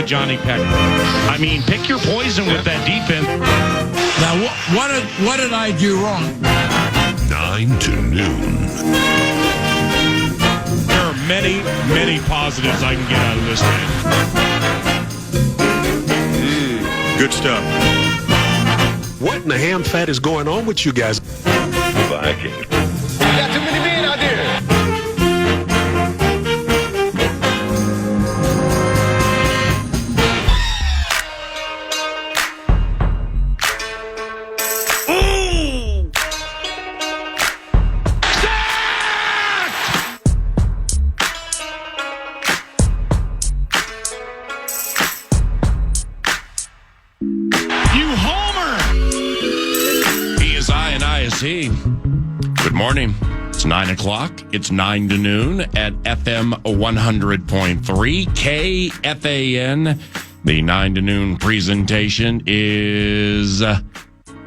Johnny Peck. I mean, pick your poison with that defense. Now, what did I do wrong? 9 to noon. There are many, many positives I can get out of this game. Good stuff. What in the ham fat is going on with you guys? Vikings. Got too many men out there. Good morning. It's 9 o'clock. It's 9 to noon at FM 100.3 KFAN. The 9 to noon presentation is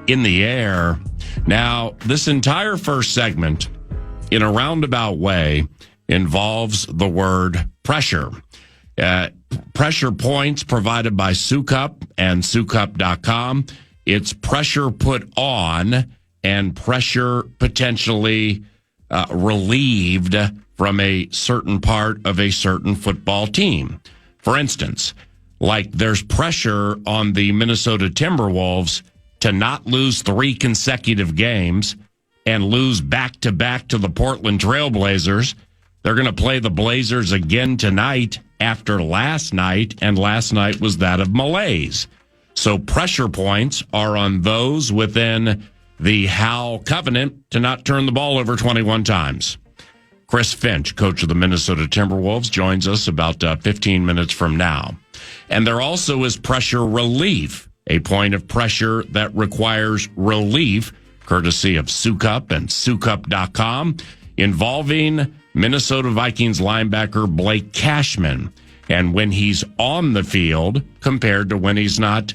in the air. Now, this entire first segment, in a roundabout way, involves the word pressure. Pressure points provided by Sukup and Sukup.com. It's pressure put on and pressure potentially relieved from a certain part of a certain football team. For instance, like there's pressure on the Minnesota Timberwolves to not lose 3 consecutive games and lose back-to-back to the Portland Trailblazers. They're going to play the Blazers again tonight after last night, and last night was that of malaise. So pressure points are on those within the Hal covenant to not turn the ball over 21 times. Chris Finch, coach of the Minnesota Timberwolves, joins us about 15 minutes from now. And there also is pressure relief, a point of pressure that requires relief, courtesy of Sukup and Sukup.com, involving Minnesota Vikings linebacker Blake Cashman. And when he's on the field compared to when he's not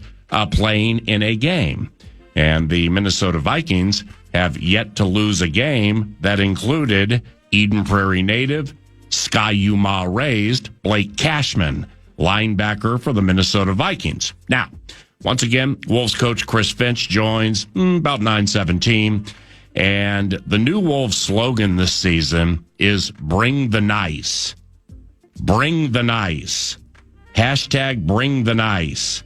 playing in a game. And the Minnesota Vikings have yet to lose a game that included Eden Prairie native, Ski-U-Mah raised Blake Cashman, linebacker for the Minnesota Vikings. Now, once again, Wolves coach Chris Finch joins about 9:17. And the new Wolves slogan this season is Bring the Nice. Bring the Nice. Hashtag Bring the Nice.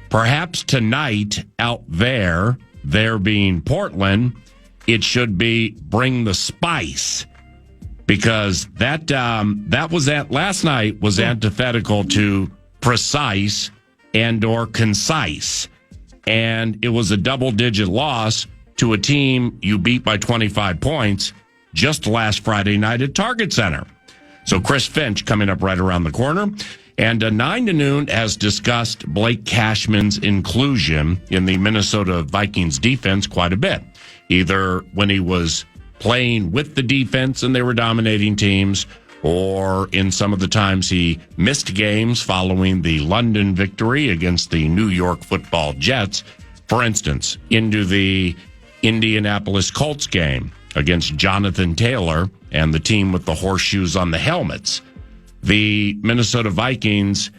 Perhaps tonight out there being Portland, it should be Bring the Spice, because that was at last night was antithetical to precise and or concise, and it was a double-digit loss to a team you beat by 25 points just last Friday night at Target Center. So Chris Finch coming up right around the corner. And 9 to noon has discussed Blake Cashman's inclusion in the Minnesota Vikings defense quite a bit, either when he was playing with the defense and they were dominating teams, or in some of the times he missed games following the London victory against the New York Football Jets. For instance, into the Indianapolis Colts game against Jonathan Taylor and the team with the horseshoes on the helmets. The Minnesota Vikings,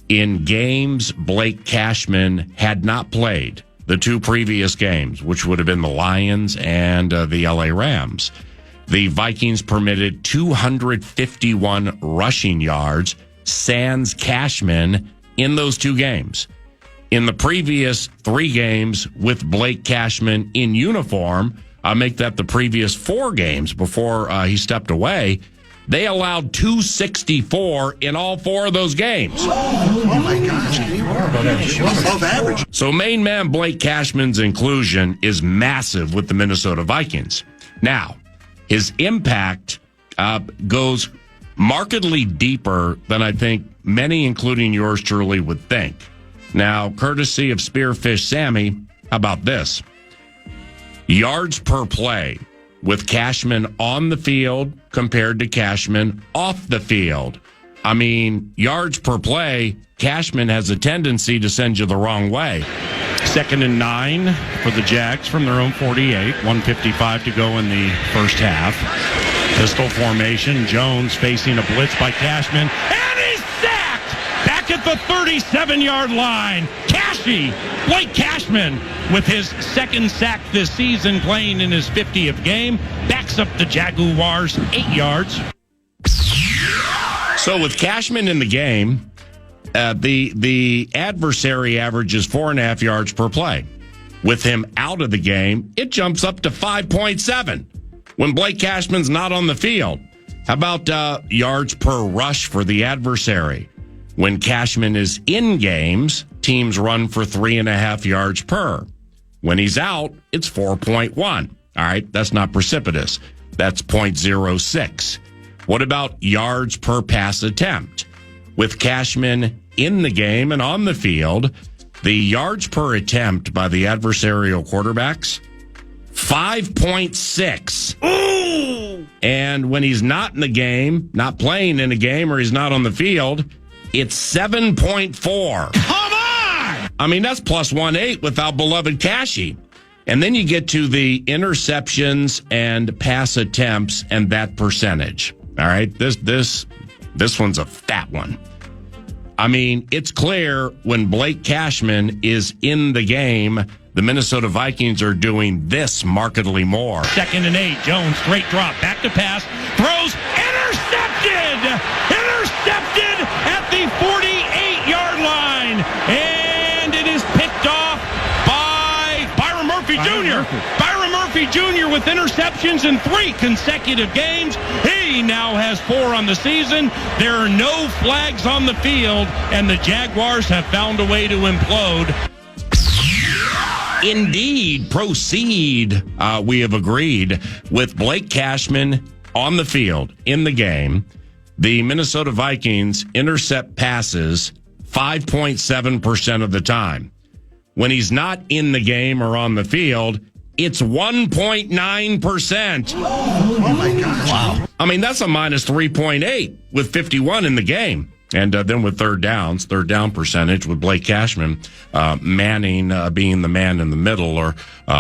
in games Blake Cashman had not played, the 2 previous games, which would have been the Lions and the LA Rams, the Vikings permitted 251 rushing yards, sans Cashman, in those 2 games. In the previous 3 games with Blake Cashman in uniform, I'll make that the previous 4 games before he stepped away, they allowed 264 in all 4 of those games. Oh my gosh. Above average. So main man Blake Cashman's inclusion is massive with the Minnesota Vikings. Now, his impact goes markedly deeper than I think many, including yours truly, would think. Now, courtesy of Spearfish Sammy, how about this? Yards per play with Cashman on the field compared to Cashman off the field. I mean, yards per play, Cashman has a tendency to send you the wrong way. 2nd and 9 for the Jags from their own 48. 1:55 to go in the first half. Pistol formation. Jones facing a blitz by Cashman. And he's sacked! Back at the 37-yard line. Blake Cashman, with his second sack this season, playing in his 50th game, backs up the Jaguars 8 yards. So with Cashman in the game, the adversary averages 4.5 yards per play. With him out of the game, it jumps up to 5.7 when Blake Cashman's not on the field. How about yards per rush for the adversary? When Cashman is in games, teams run for 3.5 yards per. When he's out, it's 4.1. All right, that's not precipitous. That's 0.06. What about yards per pass attempt? With Cashman in the game and on the field, the yards per attempt by the adversarial quarterbacks, 5.6. Ooh! And when he's not in the game, not playing in a game, or he's not on the field, it's 7.4. Come on! I mean, that's plus 1.8 without beloved Cashy. And then you get to the interceptions and pass attempts and that percentage. All right, this one's a fat one. I mean, it's clear when Blake Cashman is in the game, the Minnesota Vikings are doing this markedly more. 2nd and 8. Jones, straight drop, back to pass, throws, intercepted! Intercepted at the 48-yard line. And it is picked off by Byron Murphy Jr. Byron Murphy Jr. with interceptions in 3 consecutive games. He now has 4 on the season. There are no flags on the field, and the Jaguars have found a way to implode. Indeed, proceed. We have agreed with Blake Cashman on the field in the game. The Minnesota Vikings intercept passes 5.7% of the time. When he's not in the game or on the field, it's 1.9%. Oh my gosh. Wow. I mean, that's a minus 3.8 with 51 in the game. And then with third down percentage with Blake Cashman manning, being the man in the middle, or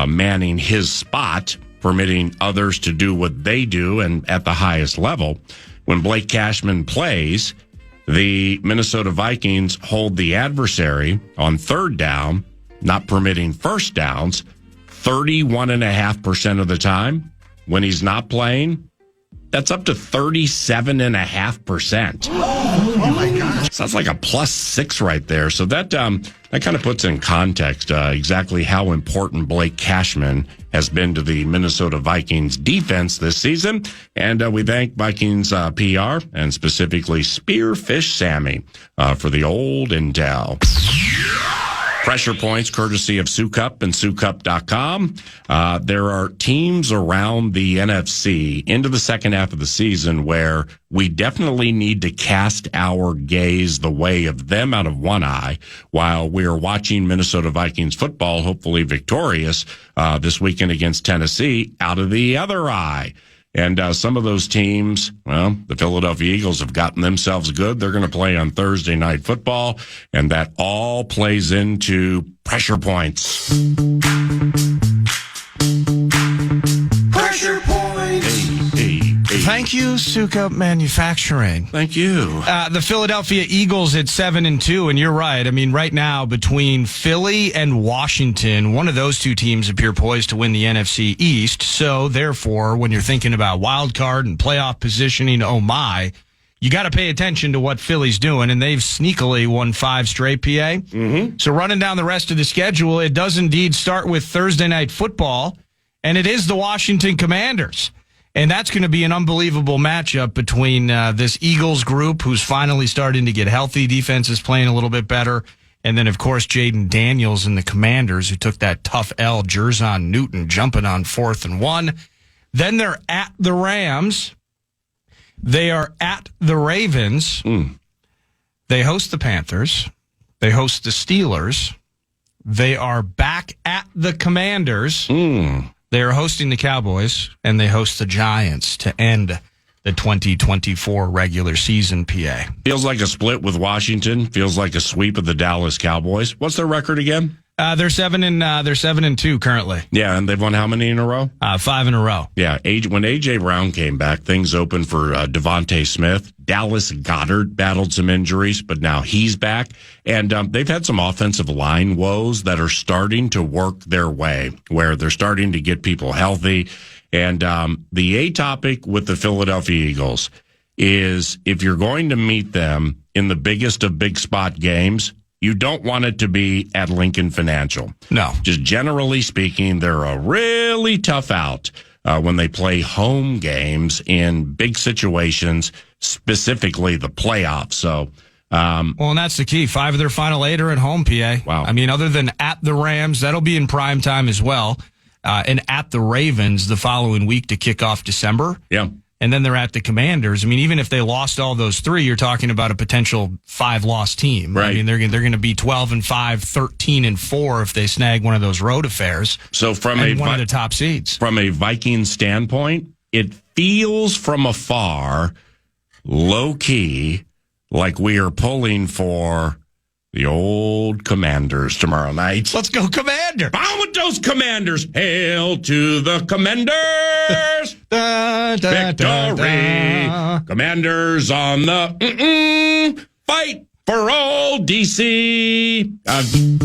manning his spot, permitting others to do what they do and at the highest level. When Blake Cashman plays, the Minnesota Vikings hold the adversary on third down, not permitting first downs, 31.5% of the time. When he's not playing, that's up to 37.5%. Oh my gosh. So that's like a +6 right there. So that kind of puts in context exactly how important Blake Cashman has been to the Minnesota Vikings defense this season. And we thank Vikings PR and specifically Spearfish Sammy for the old intel. Pressure points courtesy of SuCup and SuCup.com. There are teams around the NFC into the second half of the season where we definitely need to cast our gaze the way of them out of one eye while we're watching Minnesota Vikings football, hopefully victorious this weekend against Tennessee, out of the other eye. And some of those teams, well, the Philadelphia Eagles have gotten themselves good. They're going to play on Thursday Night Football, and that all plays into pressure points. Pressure points. Hey. Thank you, SuCup Manufacturing. Thank you. The Philadelphia Eagles at 7-2, and you're right. I mean, right now, between Philly and Washington, one of those two teams appear poised to win the NFC East. So, therefore, when you're thinking about wild card and playoff positioning, oh my, you got to pay attention to what Philly's doing, and they've sneakily won 5 straight, PA. Mm-hmm. So, running down the rest of the schedule, it does indeed start with Thursday Night Football, and it is the Washington Commanders. And that's going to be an unbelievable matchup between this Eagles group, who's finally starting to get healthy. Defense is playing a little bit better. And then, of course, Jaden Daniels and the Commanders, who took that tough L, Jerzon Newton, jumping on 4th and 1. Then they're at the Rams. They are at the Ravens. They host the Panthers. They host the Steelers. They are back at the Commanders. They are hosting the Cowboys, and they host the Giants to end the 2024 regular season, PA. Feels like a split with Washington. Feels like a sweep of the Dallas Cowboys. What's their record again? They're 7-2 currently. Yeah, and they've won how many in a row? 5 in a row. Yeah, when A.J. Brown came back, things opened for Devontae Smith. Dallas Goedert battled some injuries, but now he's back. And they've had some offensive line woes that are starting to work their way, where they're starting to get people healthy. And the A topic with the Philadelphia Eagles is if you're going to meet them in the biggest of big spot games, you don't want it to be at Lincoln Financial. No. Just generally speaking, they're a really tough out when they play home games in big situations, specifically the playoffs. So, well, and that's the key. 5 of their final 8 are at home, PA. Wow. I mean, other than at the Rams, that'll be in prime time as well. And at the Ravens the following week to kick off December. Yeah. And then they're at the Commanders. I mean, even if they lost all those 3, you're talking about a potential 5-loss team. Right. I mean, they're going to be 12-5, 13-4 if they snag one of those road affairs. So from one of the top seeds. From a Viking standpoint, it feels from afar, low key, like we are pulling for the old Commanders tomorrow night. Let's go, Commander! On with those Commanders! Hail to the Commanders! Victory! Commanders on the fight for old DC.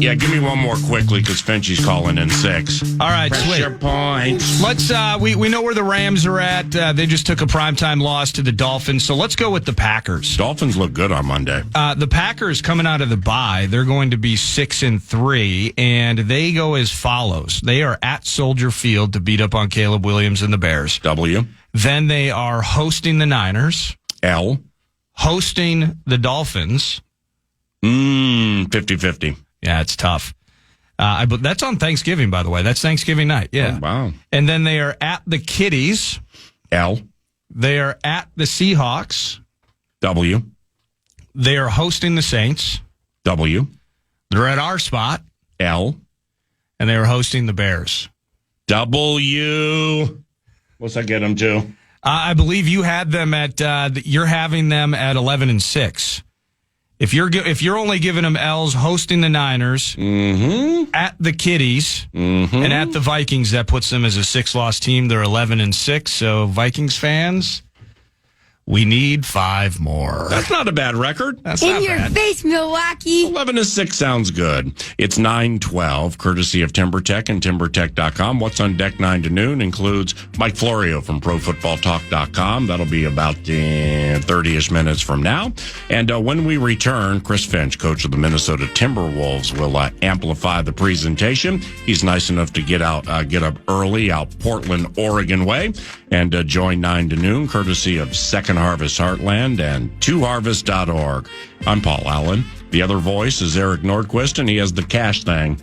Yeah, give me one more quickly because Finchie's calling in 6. All right, Pressure sweet. points. Let's. We know where the Rams are at. They just took a primetime loss to the Dolphins, so let's go with the Packers. Dolphins look good on Monday. The Packers coming out of the bye, they're going to be 6-3, and they go as follows. They are at Soldier Field to beat up on Caleb Williams and the Bears. W. Then they are hosting the Niners, L. hosting the Dolphins. 50-50. Yeah, it's tough. But that's on Thanksgiving, by the way. That's Thanksgiving night. Yeah. Oh, wow. And then they are at the Kitties. L. They are at the Seahawks. W. They are hosting the Saints. W. They're at our spot. L. And they are hosting the Bears. W. What's that get them to? I believe you had them at. You're having them at 11-6. If you're only giving them L's, hosting the Niners, at the Kitties, and at the Vikings, that puts them as a 6-loss team. They're 11-6. So Vikings fans, we need 5 more. That's not a bad record. That's In not your bad. face, Milwaukee. 11-6 sounds good. It's 9:12, courtesy of TimberTech and TimberTech.com. What's on deck 9 to noon includes Mike Florio from ProFootballTalk.com. That'll be about 30-ish minutes from now. And when we return, Chris Finch, coach of the Minnesota Timberwolves, will amplify the presentation. He's nice enough to get up early out Portland, Oregon way, and join 9 to noon, courtesy of Second Harvest Heartland and 2harvest.org. I'm Paul Allen. The other voice is Eric Nordquist, and he has the cash thing.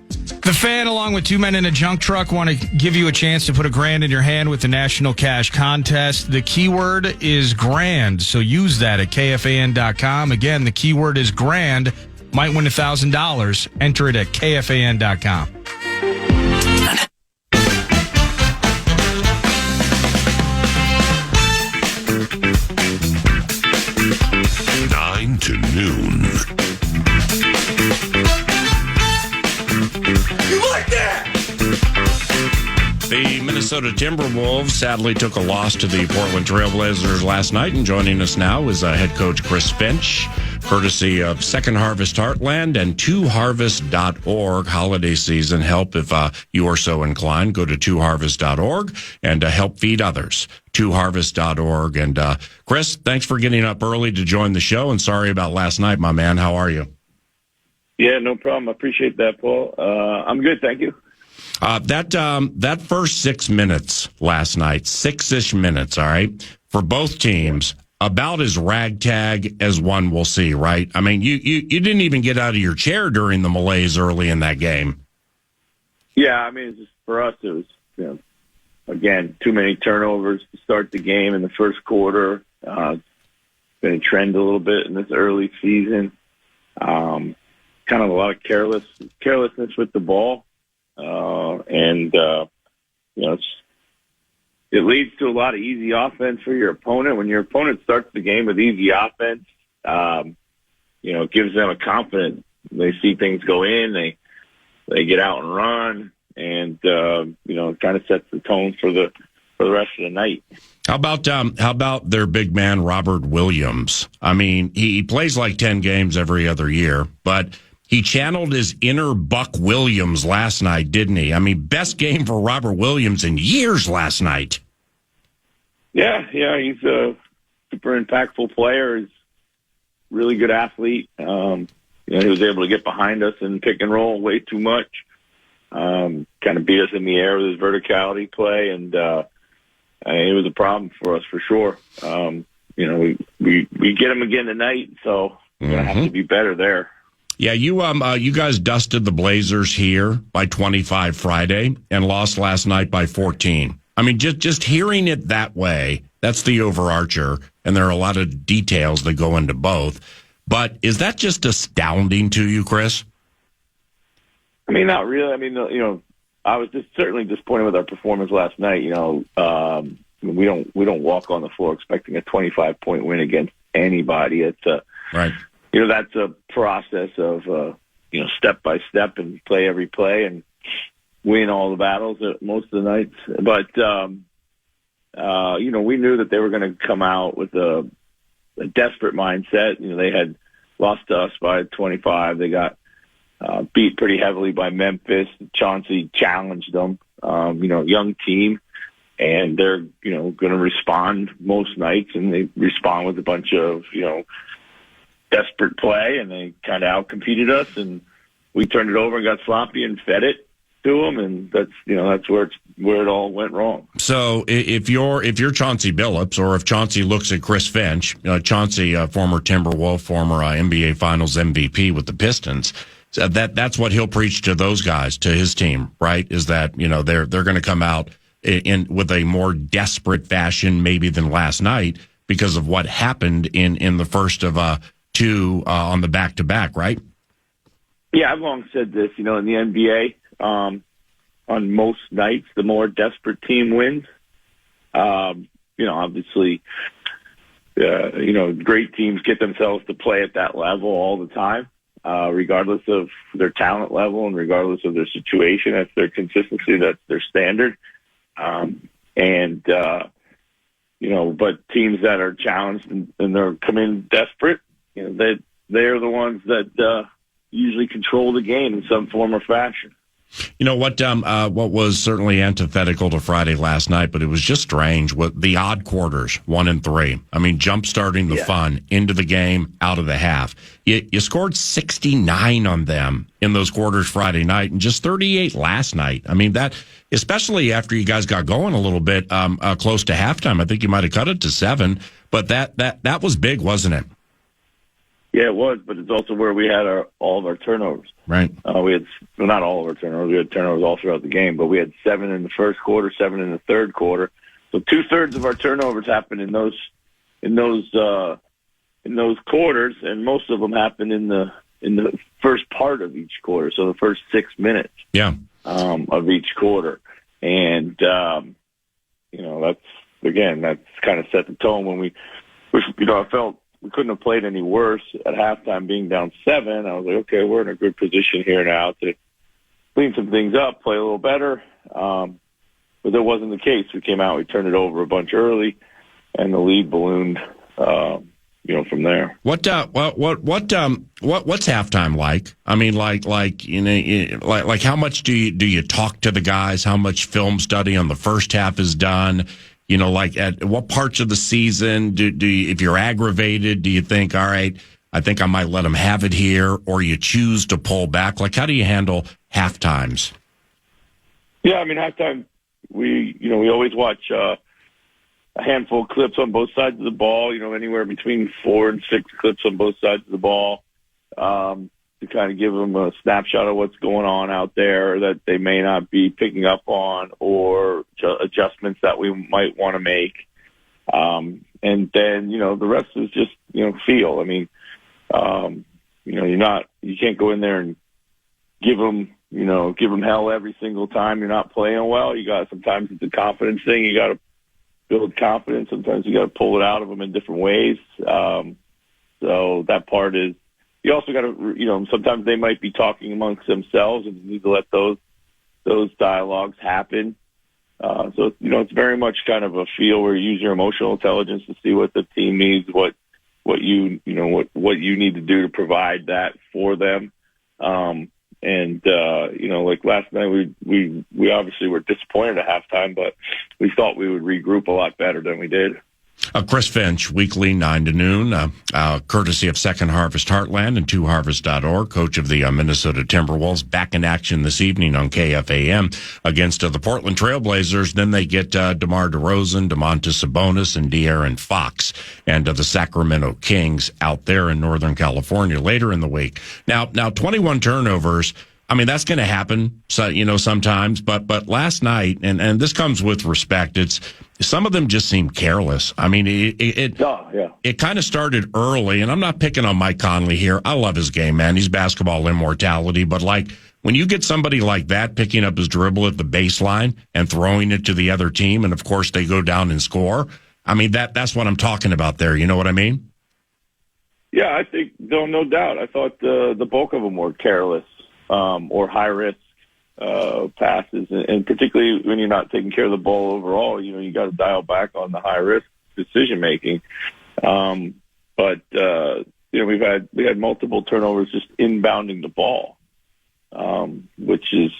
The Fan, along with 2 men in a junk truck, want to give you a chance to put $1,000 in your hand with the National Cash Contest. The keyword is grand, so use that at KFAN.com. Again, the keyword is grand. Might win $1,000. Enter it at KFAN.com. 9 to noon. The Minnesota Timberwolves sadly took a loss to the Portland Trailblazers last night, and joining us now is head coach Chris Finch, courtesy of Second Harvest Heartland and 2harvest.org. Holiday season help if you are so inclined. Go to 2harvest.org and help feed others. 2harvest.org. And Chris, thanks for getting up early to join the show, and sorry about last night, my man. How are you? Yeah, no problem. I appreciate that, Paul. I'm good, thank you. That first 6 minutes last night, 6-ish minutes, all right, for both teams, about as ragtag as one will see, right? I mean, you didn't even get out of your chair during the malaise early in that game. Yeah, I mean, just for us, it was, again, too many turnovers to start the game in the first quarter. It's been a trend a little bit in this early season. Kind of a lot of carelessness with the ball. It leads to a lot of easy offense for your opponent. When your opponent starts the game with easy offense, it gives them a confidence. They see things go in. They they get out and run, and it kind of sets the tone for the rest of the night. How about their big man Robert Williams? I mean, he plays like 10 games every other year, but he channeled his inner Buck Williams last night, didn't he? I mean, best game for Robert Williams in years last night. Yeah, he's a super impactful player. He's a really good athlete. He was able to get behind us and pick and roll way too much. Kind of beat us in the air with his verticality play, and it was a problem for us for sure. We get him again tonight, so we're gonna have to be better there. Yeah, you guys dusted the Blazers here by 25 Friday and lost last night by 14. I mean, just hearing it that way, that's the overarcher, and there are a lot of details that go into both. But is that just astounding to you, Chris? I mean, not really. I mean, I was just certainly disappointed with our performance last night. We don't walk on the floor expecting a 25-point win against anybody. It's right. That's a process of step by step and play every play and win all the battles most of the nights. But we knew that they were going to come out with a desperate mindset. They had lost to us by 25. They got beat pretty heavily by Memphis. Chauncey challenged them. Young team, and they're going to respond most nights, and they respond with a bunch of desperate play, and they kind of outcompeted us, and we turned it over and got sloppy and fed it to them, and that's where it all went wrong. So if you're Chauncey Billups, or if Chauncey looks at Chris Finch, Chauncey, former Timberwolf, former NBA Finals MVP with the Pistons, so that's what he'll preach to those guys, to his team, right? Is that they're going to come out with a more desperate fashion maybe than last night because of what happened in the first of two on the back-to-back, right? Yeah, I've long said this, in the NBA, on most nights, the more desperate team wins. Obviously, great teams get themselves to play at that level all the time, regardless of their talent level and regardless of their situation. That's their consistency. That's their standard. But teams that are challenged and they're coming in desperate, they're the ones that usually control the game in some form or fashion. What was certainly antithetical to Friday last night, but it was just strange. What the odd quarters, 1 and 3. I mean, jump starting the fun into the game, out of the half. You scored 69 on them in those quarters Friday night, and just 38 last night. I mean, that, especially after you guys got going a little bit close to halftime. I think you might have cut it to 7, but that was big, wasn't it? Yeah, it was, but it's also where we had all of our turnovers. Right. We had not all of our turnovers. We had turnovers all throughout the game, but we had 7 in the first quarter, 7 in the third quarter. So 2/3 of our turnovers happened in those quarters, and most of them happened in the first part of each quarter. So the first 6 minutes. Yeah. Of each quarter, and that's kind of set the tone when I felt we couldn't have played any worse at halftime being down 7. I was like, okay, we're in a good position here now to clean some things up, play a little better. But that wasn't the case. We came out, we turned it over a bunch early, and the lead ballooned, from there. What's halftime like? I mean, like how much do you talk to the guys? How much film study on the first half is done? At what parts of the season do you, if you're aggravated, do you think, all right, I think I might let them have it here, or you choose to pull back? Like, how do you handle half times? Yeah, I mean, halftime, we always watch a handful of clips on both sides of the ball, anywhere between 4 and 6 clips on both sides of the ball, to kind of give them a snapshot of what's going on out there that they may not be picking up on, or adjustments that we might want to make. And then, the rest is just, feel. I mean, you can't go in there and give them hell every single time you're not playing well. Sometimes it's a confidence thing. You got to build confidence. Sometimes you got to pull it out of them in different ways. So that part is you also got to, sometimes they might be talking amongst themselves, and you need to let those dialogues happen. So, it's very much kind of a feel where you use your emotional intelligence to see what the team needs, what you need to do to provide that for them. Like last night, we obviously were disappointed at halftime, but we thought we would regroup a lot better than we did. Chris Finch, weekly 9 to noon, courtesy of Second Harvest Heartland and twoharvest.org, coach of the Minnesota Timberwolves, back in action this evening on KFAN against the Portland Trailblazers. Then they get DeMar DeRozan, Domantas Sabonis, and De'Aaron Fox, and the Sacramento Kings out there in Northern California later in the week. Now 21 turnovers. I mean, that's going to happen, sometimes, but last night, and this comes with respect, some of them just seem careless. I mean, it kind of started early, and I'm not picking on Mike Conley here. I love his game, man. He's basketball immortality, but when you get somebody like that picking up his dribble at the baseline and throwing it to the other team, and of course they go down and score, I mean, that's what I'm talking about there. You know what I mean? Yeah, I think, no doubt. I thought the bulk of them were careless. Or high-risk passes, and particularly when you're not taking care of the ball overall, you got to dial back on the high-risk decision-making. But we had multiple turnovers just inbounding the ball, which is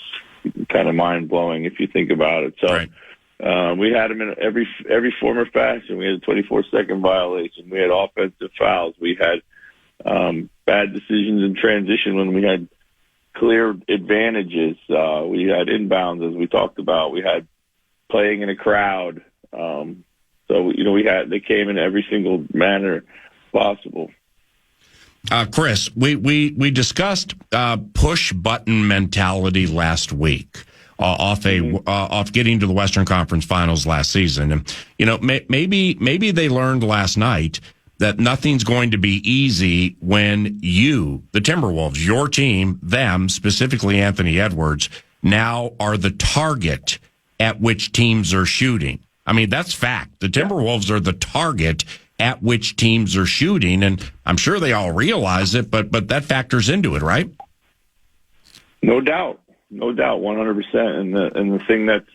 kind of mind-blowing if you think about it. So right. We had them in every form of fashion. We had a 24-second violation. We had offensive fouls. We had bad decisions in transition when we had clear advantages. We had inbounds, as we talked about. We had playing in a crowd. They came in every single manner possible. Chris, we discussed push button mentality last week off getting to the Western Conference Finals last season, and maybe they learned last night that nothing's going to be easy when you, the Timberwolves, your team, them, specifically Anthony Edwards, now are the target at which teams are shooting. I mean, that's fact. The Timberwolves are the target at which teams are shooting, and I'm sure they all realize it, but that factors into it, right? No doubt, 100%. And the thing that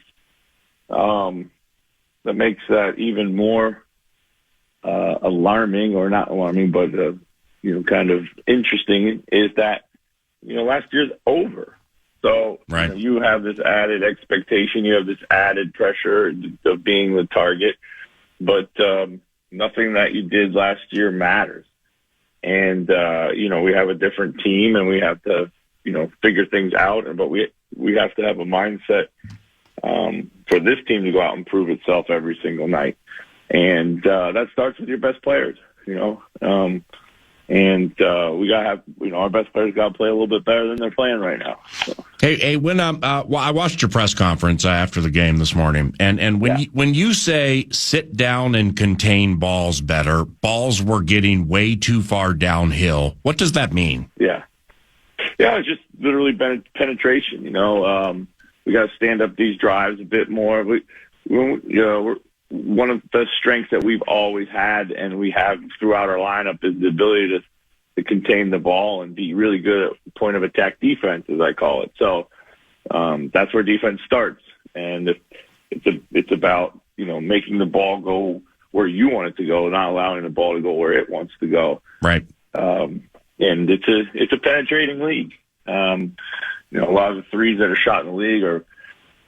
makes that even more alarming, or not alarming, but kind of interesting, is that last year's over. So right. You have this added expectation, you have this added pressure of being the target, but nothing that you did last year matters. And we have a different team, and we have to figure things out. But we have to have a mindset for this team to go out and prove itself every single night. And that starts with your best players, we gotta have, our best players gotta play a little bit better than they're playing right now. So. Hey, when I watched your press conference after the game this morning, and when you say sit down and contain balls better, balls were getting way too far downhill. What does that mean? Yeah, it's just literally penetration. We got to stand up these drives a bit more. We're one of the strengths that we've always had, and we have throughout our lineup, is the ability to contain the ball and be really good at point of attack defense, as I call it. So that's where defense starts, and it's about making the ball go where you want it to go, not allowing the ball to go where it wants to go. Right. And it's a penetrating league. A lot of the threes that are shot in the league are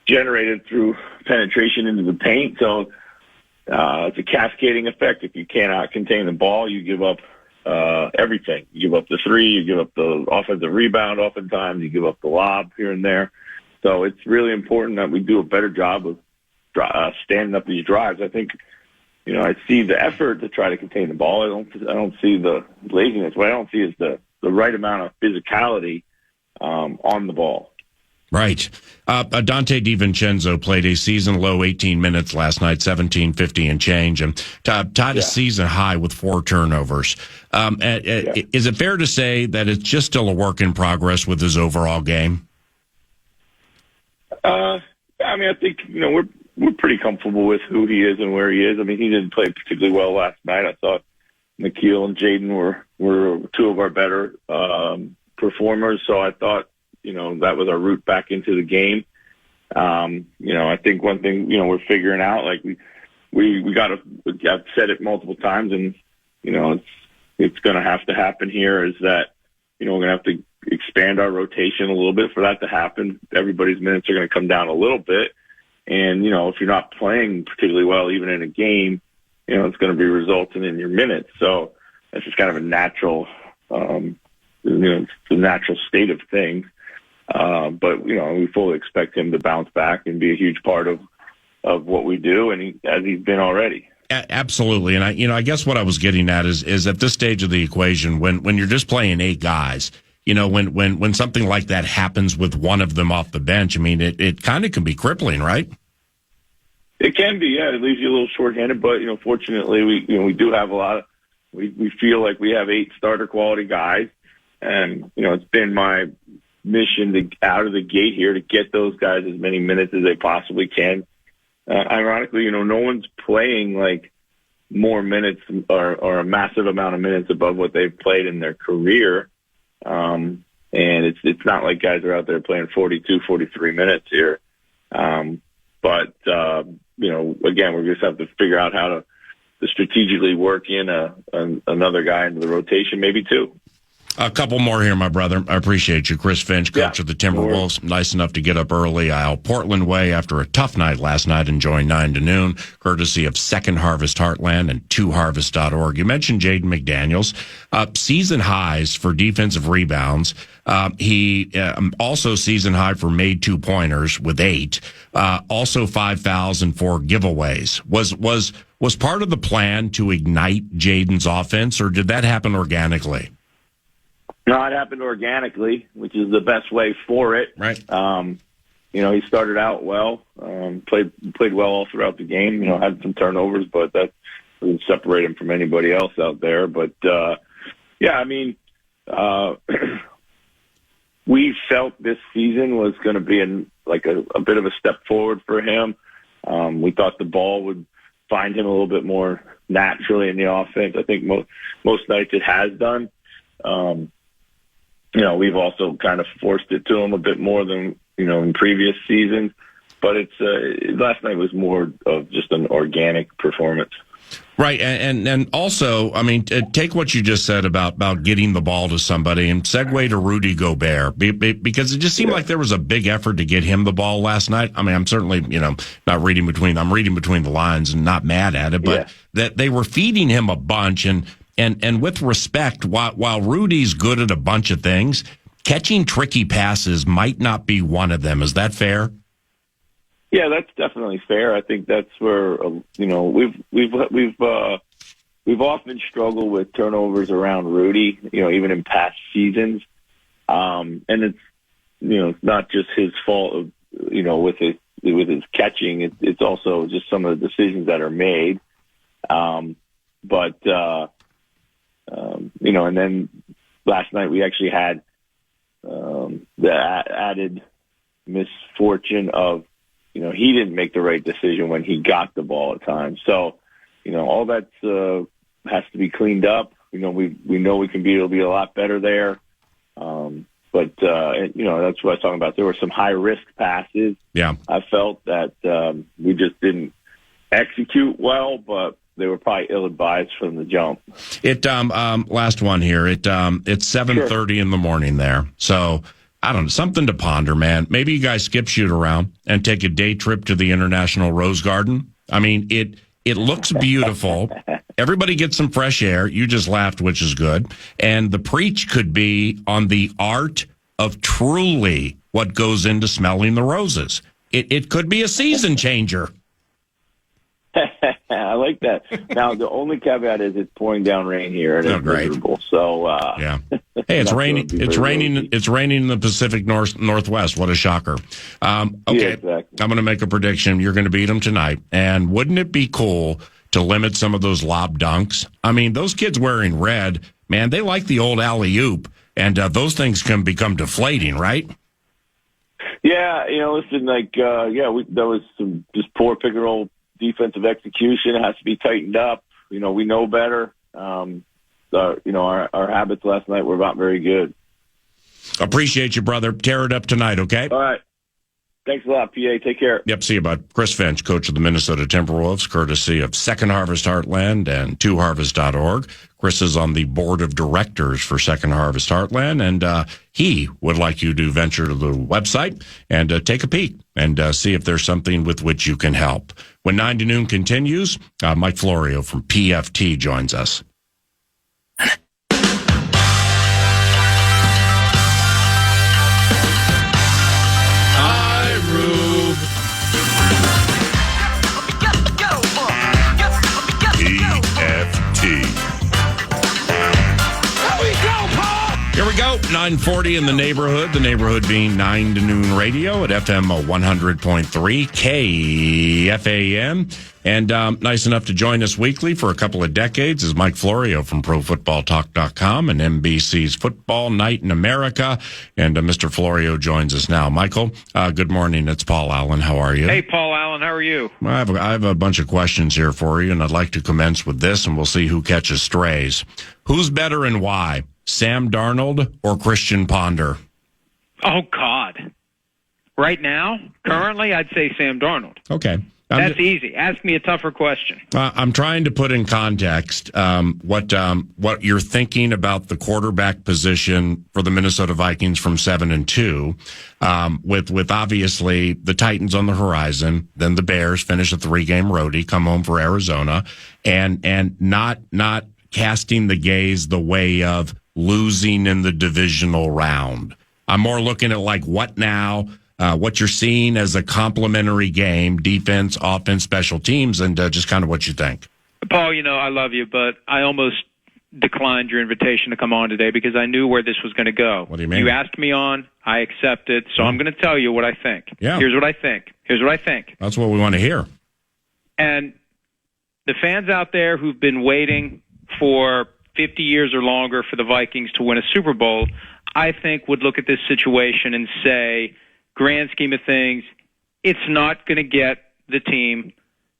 generated through penetration into the paint. So it's a cascading effect. If you cannot contain the ball, you give up everything. You give up the three, you give up the offensive rebound oftentimes, you give up the lob here and there. So it's really important that we do a better job of standing up these drives. I think, I see the effort to try to contain the ball. I don't see the laziness. What I don't see is the right amount of physicality on the ball. Right. Dante DiVincenzo played a season-low 18 minutes last night, 17:50 and change, and tied a season high with 4 turnovers. Is it fair to say that it's just still a work in progress with his overall game? I think, we're pretty comfortable with who he is and where he is. I mean, he didn't play particularly well last night. I thought Nikhil and Jaden were two of our better performers. So I thought, that was our route back into the game. I think one thing, we're figuring out, like we got to, I've said it multiple times, and, it's going to have to happen here, is that, we're going to have to expand our rotation a little bit for that to happen. Everybody's minutes are going to come down a little bit. And, if you're not playing particularly well, even in a game, it's going to be resulting in your minutes. So that's just kind of a natural, it's the natural state of things. But, we fully expect him to bounce back and be a huge part of what we do, and as he's been already. Absolutely. And I guess what I was getting at is at this stage of the equation, when you're just playing 8 guys, when something like that happens with one of them off the bench, I mean, it kind of can be crippling, right? It can be, yeah. It leaves you a little shorthanded, but, fortunately we do have we feel like we have 8 starter quality guys. And, it's been my mission to out of the gate here to get those guys as many minutes as they possibly can. Ironically, no one's playing like more minutes or a massive amount of minutes above what they've played in their career. And it's not like guys are out there playing 42, 43 minutes here. But again, we just have to figure out how to strategically work in another guy into the rotation, maybe 2. A couple more here, my brother. I appreciate you. Chris Finch, coach of the Timberwolves. Nice enough to get up early out Portland way after a tough night last night, enjoying 9 to noon, courtesy of Second Harvest Heartland and 2harvest.org. You mentioned Jaden McDaniels. Season highs for defensive rebounds. He also season high for made 2-pointers with 8. Also 5 fouls and 4 giveaways. Was part of the plan to ignite Jaden's offense, or did that happen organically? No, it happened organically, which is the best way for it. Right. He started out well, played well all throughout the game. Had some turnovers, but that doesn't separate him from anybody else out there. But we felt this season was going to be a bit of a step forward for him. We thought the ball would find him a little bit more naturally in the offense. I think most nights it has done. We've also kind of forced it to him a bit more than, in previous seasons. But last night was more of just an organic performance. Right. And also, I mean, take what you just said about getting the ball to somebody and segue to Rudy Gobert, because it just seemed like there was a big effort to get him the ball last night. I mean, I'm certainly, I'm reading between the lines and not mad at it, but that they were feeding him a bunch. And with respect, while Rudy's good at a bunch of things, catching tricky passes might not be one of them. Is that fair? Yeah, that's definitely fair. I think that's where we've often struggled with turnovers around Rudy. Even in past seasons, and it's not just his fault. With his catching, it's also just some of the decisions that are made. And then last night we actually had the added misfortune of, he didn't make the right decision when he got the ball at times. So, all that has to be cleaned up. We know we can be a lot better there. But that's what I was talking about. There were some high risk passes. Yeah, I felt that we just didn't execute well, but they were probably ill-advised from the jump. Last one here. It's 7:30 in the morning there. So I don't know, something to ponder, man. Maybe you guys skip shoot around and take a day trip to the International Rose Garden. I mean, it looks beautiful. Everybody gets some fresh air. You just laughed, which is good. And the preach could be on the art of truly what goes into smelling the roses. It could be a season changer. I like that. Now, the only caveat is it's pouring down rain here. And it's miserable. So, yeah. Hey, it's raining. It's raining. It's raining in the Pacific Northwest. What a shocker. Okay. Yeah, exactly. I'm going to make a prediction. You're going to beat them tonight. And wouldn't it be cool to limit some of those lob dunks? I mean, those kids wearing red, man, they like the old alley-oop. And those things can become deflating, right? Yeah. Listen, there was some just poor pick-and-roll defensive execution. It has to be tightened up. We know better. Our habits last night were not very good. Appreciate you, brother. Tear it up tonight, okay? All right. Thanks a lot, PA. Take care. Yep, see you, bud. Chris Finch, coach of the Minnesota Timberwolves, courtesy of Second Harvest Heartland and twoharvest.org. Chris is on the board of directors for Second Harvest Heartland, and he would like you to venture to the website and take a peek and see if there's something with which you can help. When 9 to noon continues, Mike Florio from PFT joins us. Here we go, 940 in the neighborhood being 9 to noon radio at FM 100.3 KFAN. And nice enough to join us weekly for a couple of decades is Mike Florio from ProFootballTalk.com and NBC's Football Night in America. And Mr. Florio joins us now. Michael, good morning. It's Paul Allen. How are you? Hey, Paul Allen. How are you? I have a bunch of questions here for you, and I'd like to commence with this, and we'll see who catches strays. Who's better and why? Sam Darnold or Christian Ponder? Oh, God. Right now, currently, I'd say Sam Darnold. Okay. That's easy. Ask me a tougher question. I'm trying to put in context what you're thinking about the quarterback position for the Minnesota Vikings from 7-2, with obviously the Titans on the horizon, then the Bears finish a 3-game roadie, come home for Arizona, and not casting the gaze the way of losing in the divisional round. I'm more looking at like what now, what you're seeing as a complementary game, defense, offense, special teams, and just kind of what you think. Paul, I love you, but I almost declined your invitation to come on today because I knew where this was going to go. What do you mean? You asked me on, I accepted, so I'm going to tell you what I think. Yeah. Here's what I think. That's what we want to hear. And the fans out there who've been waiting for 50 years or longer for the Vikings to win a Super Bowl, I think would look at this situation and say, grand scheme of things, it's not going to get the team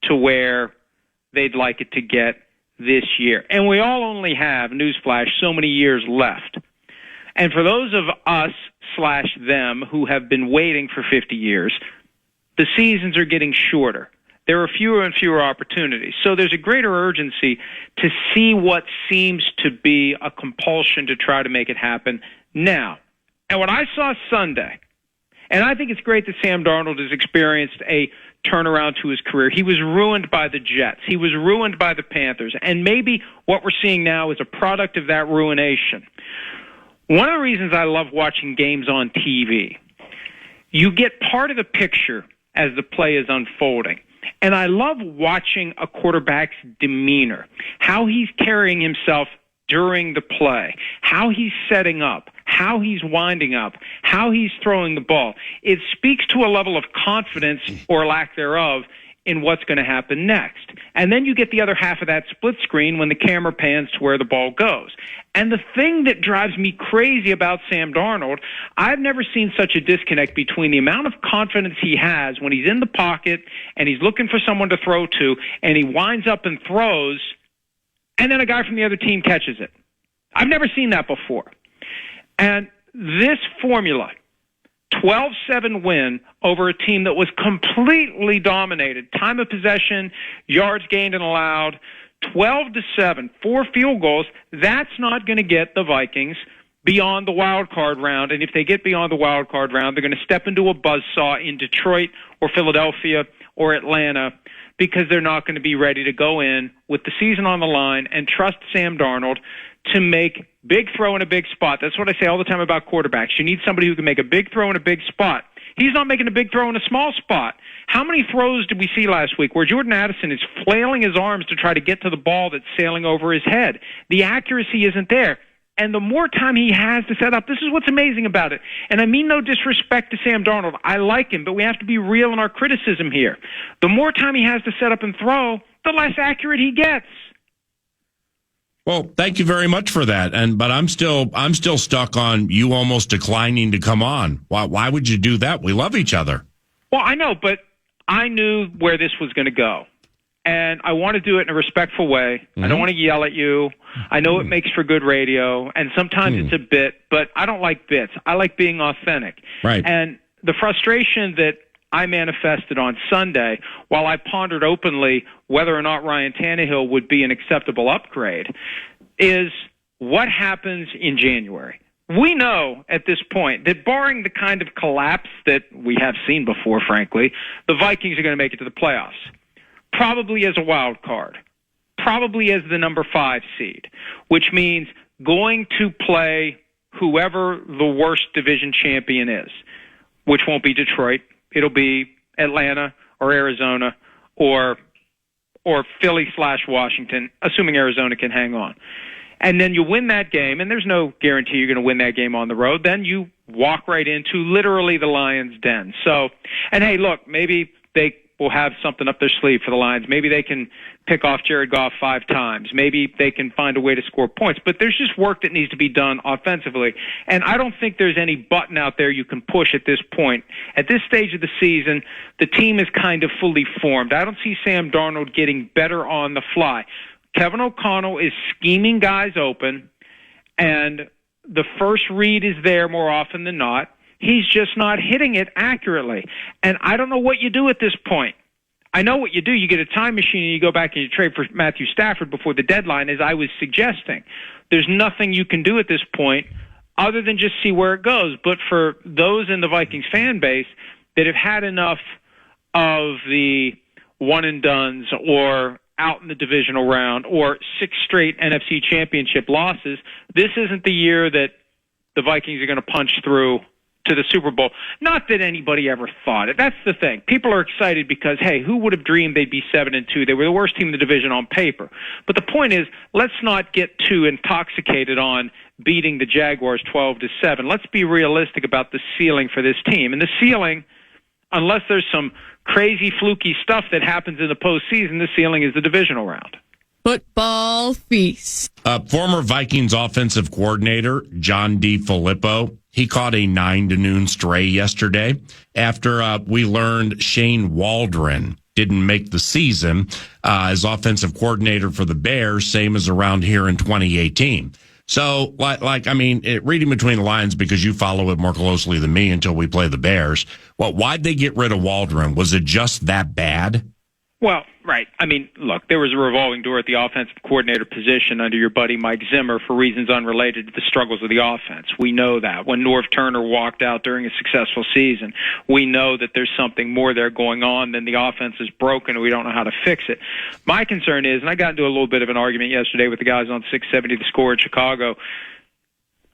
to where they'd like it to get this year. And we all only have, newsflash, so many years left. And for those of us/them who have been waiting for 50 years, the seasons are getting shorter. There are fewer and fewer opportunities. So there's a greater urgency to see what seems to be a compulsion to try to make it happen now. And what I saw Sunday, and I think it's great that Sam Darnold has experienced a turnaround to his career. He was ruined by the Jets. He was ruined by the Panthers. And maybe what we're seeing now is a product of that ruination. One of the reasons I love watching games on TV, you get part of the picture as the play is unfolding. And I love watching a quarterback's demeanor, how he's carrying himself during the play, how he's setting up, how he's winding up, how he's throwing the ball. It speaks to a level of confidence or lack thereof in what's going to happen next. And then you get the other half of that split screen when the camera pans to where the ball goes. And the thing that drives me crazy about Sam Darnold, I've never seen such a disconnect between the amount of confidence he has when he's in the pocket and he's looking for someone to throw to, and he winds up and throws, and then a guy from the other team catches it. I've never seen that before. And this formula, 12-7 win over a team that was completely dominated, time of possession, yards gained and allowed, 12-7, 4 field goals, that's not going to get the Vikings beyond the wild card round. And if they get beyond the wild card round, they're going to step into a buzzsaw in Detroit or Philadelphia or Atlanta, because they're not going to be ready to go in with the season on the line and trust Sam Darnold to make big throw in a big spot. That's what I say all the time about quarterbacks. You need somebody who can make a big throw in a big spot. He's not making a big throw in a small spot. How many throws did we see last week where Jordan Addison is flailing his arms to try to get to the ball that's sailing over his head? The accuracy isn't there. And the more time he has to set up, this is what's amazing about it. And I mean no disrespect to Sam Darnold. I like him, but we have to be real in our criticism here. The more time he has to set up and throw, the less accurate he gets. Well, thank you very much for that. But I'm still stuck on you almost declining to come on. Why would you do that? We love each other. Well, I know, but I knew where this was going to go. and I want to do it in a respectful way. Mm-hmm. I don't want to yell at you. I know it makes for good radio, and sometimes it's a bit, but I don't like bits. I like being authentic. Right. And the frustration that I manifested on Sunday, while I pondered openly whether or not Ryan Tannehill would be an acceptable upgrade, is what happens in January. We know at this point that barring the kind of collapse that we have seen before, frankly, the Vikings are going to make it to the playoffs. Probably as a wild card. Probably as the number 5 seed, which means going to play whoever the worst division champion is, which won't be Detroit. It'll be Atlanta or Arizona or Philly/Washington, assuming Arizona can hang on. And then you win that game, and there's no guarantee you're going to win that game on the road. Then you walk right into literally the Lions' den. So, and hey, look, maybe they will have something up their sleeve for the Lions. Maybe they can pick off Jared Goff 5 times. Maybe they can find a way to score points. But there's just work that needs to be done offensively. And I don't think there's any button out there you can push at this point. At this stage of the season, the team is kind of fully formed. I don't see Sam Darnold getting better on the fly. Kevin O'Connell is scheming guys open, and the first read is there more often than not. He's just not hitting it accurately. And I don't know what you do at this point. I know what you do. You get a time machine and you go back and you trade for Matthew Stafford before the deadline, as I was suggesting. There's nothing you can do at this point other than just see where it goes. But for those in the Vikings fan base that have had enough of the one-and-dones or out in the divisional round or 6 straight NFC championship losses, this isn't the year that the Vikings are going to punch through to the Super Bowl. Not that anybody ever thought it. That's the thing. People are excited because, hey, who would have dreamed they'd be 7-2? They were the worst team in the division on paper. But the point is, let's not get too intoxicated on beating the Jaguars 12-7. Let's be realistic about the ceiling for this team. And the ceiling, unless there's some crazy fluky stuff that happens in the postseason, the ceiling is the divisional round. Football feast. Former Vikings offensive coordinator John D. Filippo, he caught a 9 to noon stray yesterday after we learned Shane Waldron didn't make the season as offensive coordinator for the Bears, same as around here in 2018. So, reading between the lines, because you follow it more closely than me until we play the Bears, why'd they get rid of Waldron? Was it just that bad? Well, right. I mean, look, there was a revolving door at the offensive coordinator position under your buddy Mike Zimmer for reasons unrelated to the struggles of the offense. We know that. When Norv Turner walked out during a successful season, we know that there's something more there going on than the offense is broken and we don't know how to fix it. My concern is, and I got into a little bit of an argument yesterday with the guys on 670 The Score in Chicago,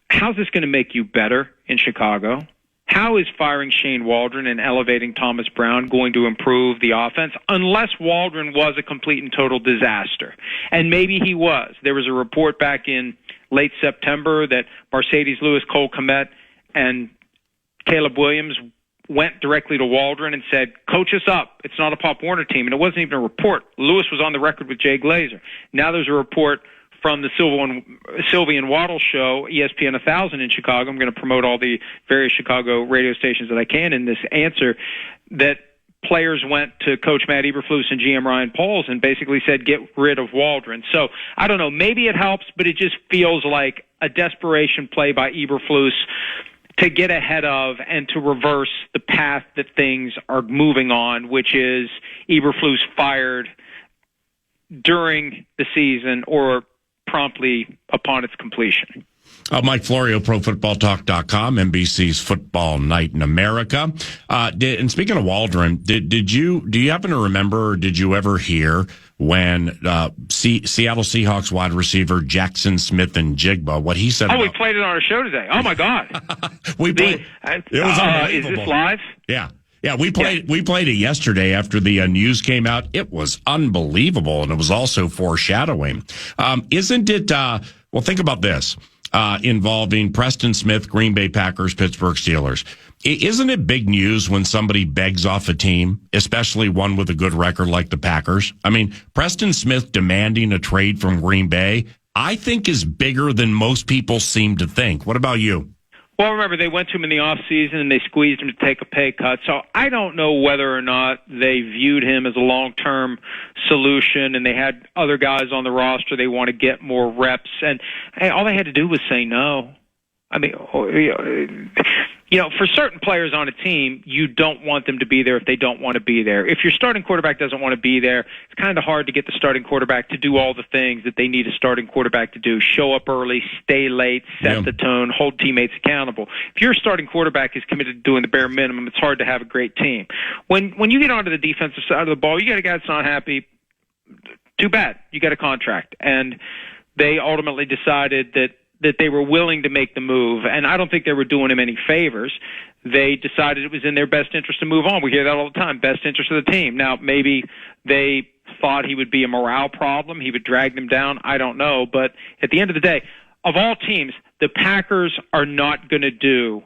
how's this going to make you better in Chicago? How is firing Shane Waldron and elevating Thomas Brown going to improve the offense? Unless Waldron was a complete and total disaster. And maybe he was. There was a report back in late September that Mercedes Lewis, Cole Kmet, and Caleb Williams went directly to Waldron and said, coach us up. It's not a Pop Warner team. And it wasn't even a report. Lewis was on the record with Jay Glazer. Now there's a report from the Sylvie and Waddle show, ESPN 1000 in Chicago. I'm going to promote all the various Chicago radio stations that I can in this answer, that players went to Coach Matt Eberflus and GM Ryan Poles and basically said, get rid of Waldron. So I don't know, maybe it helps, but it just feels like a desperation play by Eberflus to get ahead of and to reverse the path that things are moving on, which is Eberflus fired during the season or promptly upon its completion. Mike Florio, ProFootballTalk.com, NBC's Football Night in America. And speaking of Waldron, do you happen to remember, or did you ever hear when Seattle Seahawks wide receiver Jackson Smith and Jigba, what he said? We played it on our show today. Oh my God, it was unbelievable. Is this live? Yeah. Yeah, we played it yesterday after the news came out. It was unbelievable, and it was also foreshadowing. Isn't it? Well, think about this involving Preston Smith, Green Bay Packers, Pittsburgh Steelers. Isn't it big news when somebody begs off a team, especially one with a good record like the Packers? I mean, Preston Smith demanding a trade from Green Bay, I think, is bigger than most people seem to think. What about you? Well, remember, they went to him in the offseason and they squeezed him to take a pay cut. So I don't know whether or not they viewed him as a long-term solution, and they had other guys on the roster they want to get more reps. And hey, all they had to do was say no. I mean, for certain players on a team, you don't want them to be there if they don't want to be there. If your starting quarterback doesn't want to be there, it's kind of hard to get the starting quarterback to do all the things that they need a starting quarterback to do. Show up early, stay late, set the tone, hold teammates accountable. If your starting quarterback is committed to doing the bare minimum, it's hard to have a great team. When you get onto the defensive side of the ball, you got a guy that's not happy. Too bad. You got a contract. And they ultimately decided that they were willing to make the move, and I don't think they were doing him any favors. They decided it was in their best interest to move on. We hear that all the time, best interest of the team. Now, maybe they thought he would be a morale problem. He would drag them down. I don't know. But at the end of the day, of all teams, the Packers are not going to do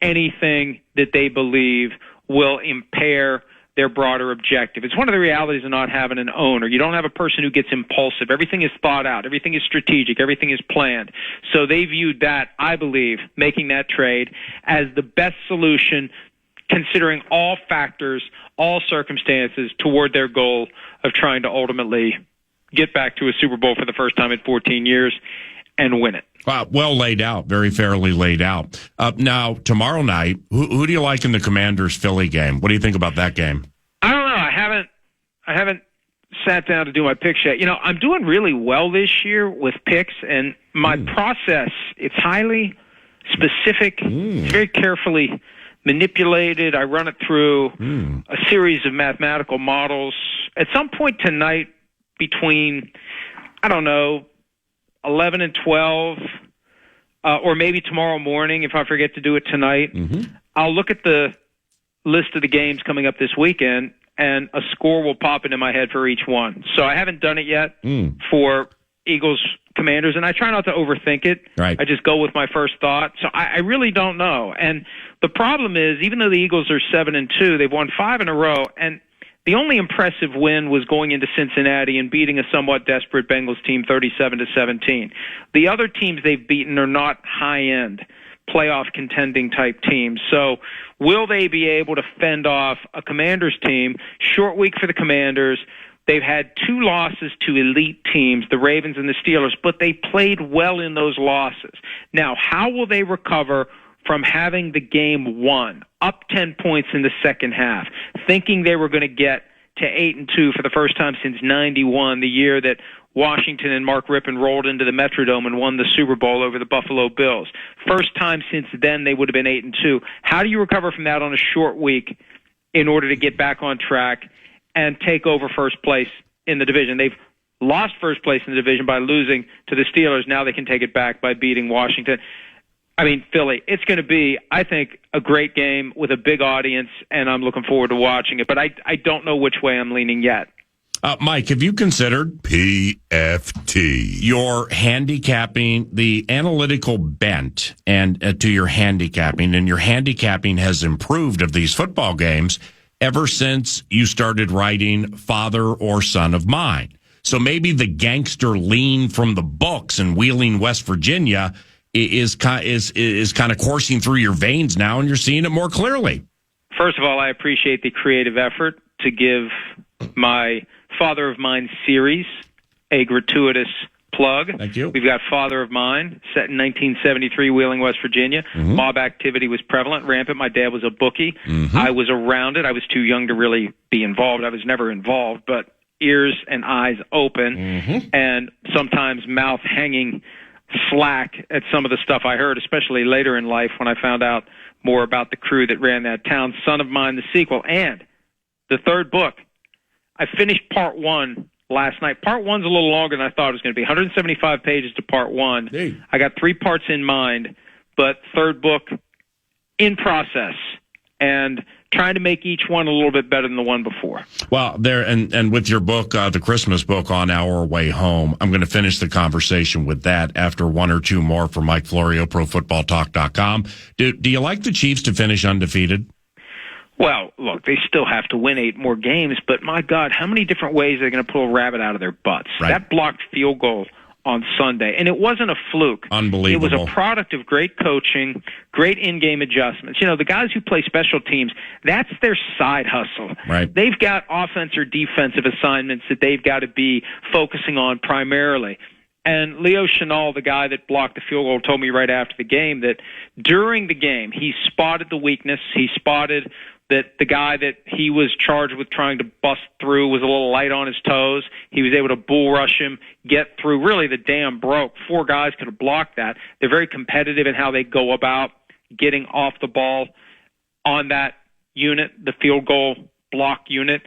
anything that they believe will impair their broader objective. It's one of the realities of not having an owner. You don't have a person who gets impulsive. Everything is thought out. Everything is strategic. Everything is planned. So they viewed that, I believe, making that trade as the best solution, considering all factors, all circumstances, toward their goal of trying to ultimately get back to a Super Bowl for the first time in 14 years and win it. Wow, well laid out, very fairly laid out. Now, tomorrow night, who do you like in the Commanders-Philly game? What do you think about that game? I don't know. I haven't sat down to do my picks yet. I'm doing really well this year with picks, and my process, it's highly specific. It's very carefully manipulated. I run it through a series of mathematical models. At some point tonight, between, 11 and 12, or maybe tomorrow morning if I forget to do it tonight, I'll look at the list of the games coming up this weekend, and a score will pop into my head for each one. So I haven't done it yet for Eagles Commanders, and I try not to overthink it. Right. I just go with my first thought. So I really don't know. And the problem is, even though the Eagles are 7-2, they've won 5 in a row, and the only impressive win was going into Cincinnati and beating a somewhat desperate Bengals team 37-17. The other teams they've beaten are not high-end playoff contending type teams. So will they be able to fend off a Commanders team? Short week for the Commanders. They've had 2 losses to elite teams, the Ravens and the Steelers, but they played well in those losses. Now, how will they recover from having the game won, up 10 points in the second half, thinking they were going to get to 8-2 for the first time since '91, the year that Washington and Mark Rippon rolled into the Metrodome and won the Super Bowl over the Buffalo Bills? First time since then they would have been 8-2. How do you recover from that on a short week in order to get back on track and take over first place in the division? They've lost first place in the division by losing to the Steelers. Now they can take it back by beating Washington. Philly, it's going to be, I think, a great game with a big audience, and I'm looking forward to watching it. But I don't know which way I'm leaning yet. Mike, have you considered PFT? your handicapping, the analytical bent and to your handicapping, and your handicapping has improved of these football games ever since you started writing Father or Son of Mine. So maybe the gangster lean from the books in Wheeling, West Virginia is kind of coursing through your veins now, and you're seeing it more clearly. First of all, I appreciate the creative effort to give my Father of Mine series a gratuitous plug. Thank you. We've got Father of Mine, set in 1973, Wheeling, West Virginia. Mob activity was prevalent, rampant. My dad was a bookie. I was around it. I was too young to really be involved. I was never involved, but ears and eyes open, and sometimes mouth hanging slack at some of the stuff I heard, especially later in life when I found out more about the crew that ran that town. Son of Mine, the sequel, and the third book. I finished part 1 last night. Part 1's a little longer than I thought it was going to be. 175 pages to part 1. Hey. I got 3 parts in mind, but third book in process, and trying to make each one a little bit better than the one before. Well, there and with your book, the Christmas book, On Our Way Home, I'm going to finish the conversation with that after 1 or 2 more from Mike Florio, ProFootballTalk.com. Do you like the Chiefs to finish undefeated? Well, look, they still have to win 8 more games, but my God, how many different ways are they going to pull a rabbit out of their butts? Right. That blocked field goal on Sunday. And it wasn't a fluke. Unbelievable. It was a product of great coaching, great in-game adjustments. You know, the guys who play special teams, that's their side hustle. Right. They've got offense or defensive assignments that they've got to be focusing on primarily. And Leo Chenal, the guy that blocked the field goal, told me right after the game that during the game he spotted the weakness. He spotted that the guy that he was charged with trying to bust through was a little light on his toes. He was able to bull rush him, get through. Really, the dam broke. 4 guys could have blocked that. They're very competitive in how they go about getting off the ball on that unit, the field goal block unit.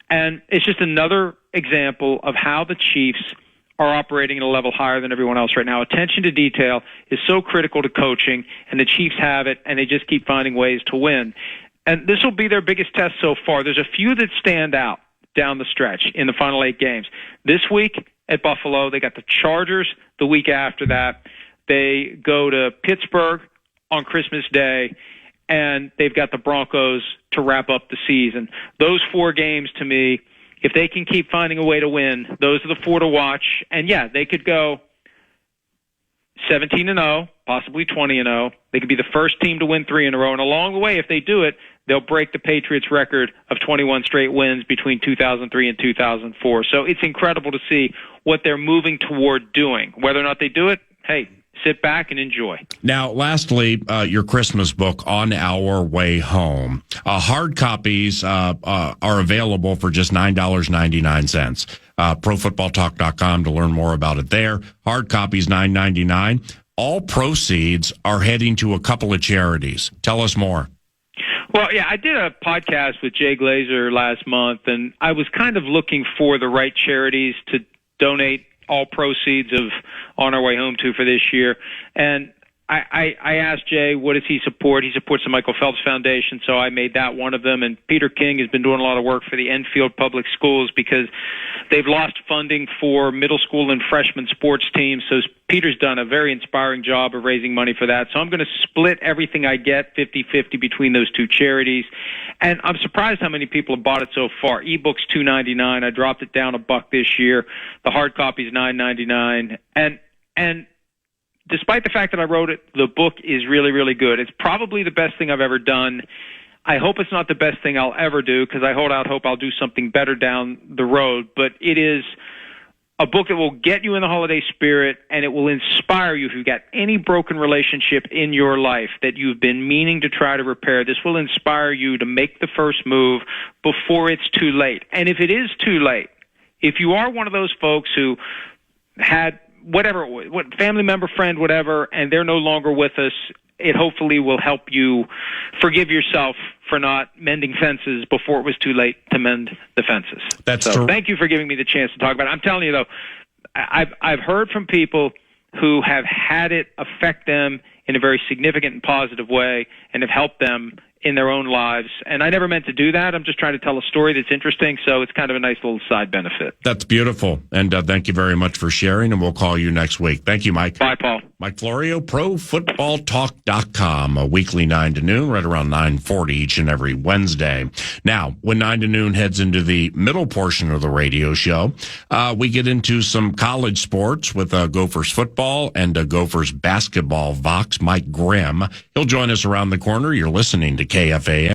And it's just another example of how the Chiefs are operating at a level higher than everyone else right now. Attention to detail is so critical to coaching, and the Chiefs have it, and they just keep finding ways to win. And this will be their biggest test so far. There's a few that stand out down the stretch in the final 8 games. This week at Buffalo, they got the Chargers the week after that. They go to Pittsburgh on Christmas Day, and they've got the Broncos to wrap up the season. Those 4 games, to me, if they can keep finding a way to win, those are the 4 to watch. And, yeah, they could go 17-0, possibly 20-0. They could be the first team to win 3 in a row. And along the way, if they do it, they'll break the Patriots' record of 21 straight wins between 2003 and 2004. So it's incredible to see what they're moving toward doing. Whether or not they do it, hey, sit back and enjoy. Now, lastly, your Christmas book, On Our Way Home. Hard copies are available for just $9.99. ProFootballTalk.com to learn more about it there. Hard copies, $9.99. All proceeds are heading to a couple of charities. Tell us more. Well, yeah, I did a podcast with Jay Glazer last month, and I was kind of looking for the right charities to donate all proceeds of On Our Way Home to for this year. And I asked Jay, what does he support? He supports the Michael Phelps Foundation, so I made that one of them. And Peter King has been doing a lot of work for the Enfield Public Schools because they've lost funding for middle school and freshman sports teams. So Peter's done a very inspiring job of raising money for that. So I'm going to split everything I get 50-50 between those 2 charities. And I'm surprised how many people have bought it so far. Ebook's $2.99. I dropped it down $1 this year. The hard copy is $9.99. And despite the fact that I wrote it, the book is really, really good. It's probably the best thing I've ever done. I hope it's not the best thing I'll ever do because I hold out hope I'll do something better down the road. But it is a book that will get you in the holiday spirit, and it will inspire you if you've got any broken relationship in your life that you've been meaning to try to repair. This will inspire you to make the first move before it's too late. And if it is too late, if you are one of those folks who had whatever, what family member, friend, whatever, and they're no longer with us, it hopefully will help you forgive yourself for not mending fences before it was too late to mend the fences. So thank you for giving me the chance to talk about it. I'm telling you, though, I've heard from people who have had it affect them in a very significant and positive way and have helped them in their own lives. And I never meant to do that. I'm just trying to tell a story that's interesting, so it's kind of a nice little side benefit. That's beautiful. And thank you very much for sharing, and we'll call you next week. Thank you, Mike. Bye, Paul. Mike Florio, ProFootballTalk.com, a weekly 9 to noon, right around 9:40 each and every Wednesday. Now, when 9 to noon heads into the middle portion of the radio show, we get into some college sports with Gophers football and Gophers basketball vox, Mike Grimm. He'll join us around the corner. You're listening to KFAN.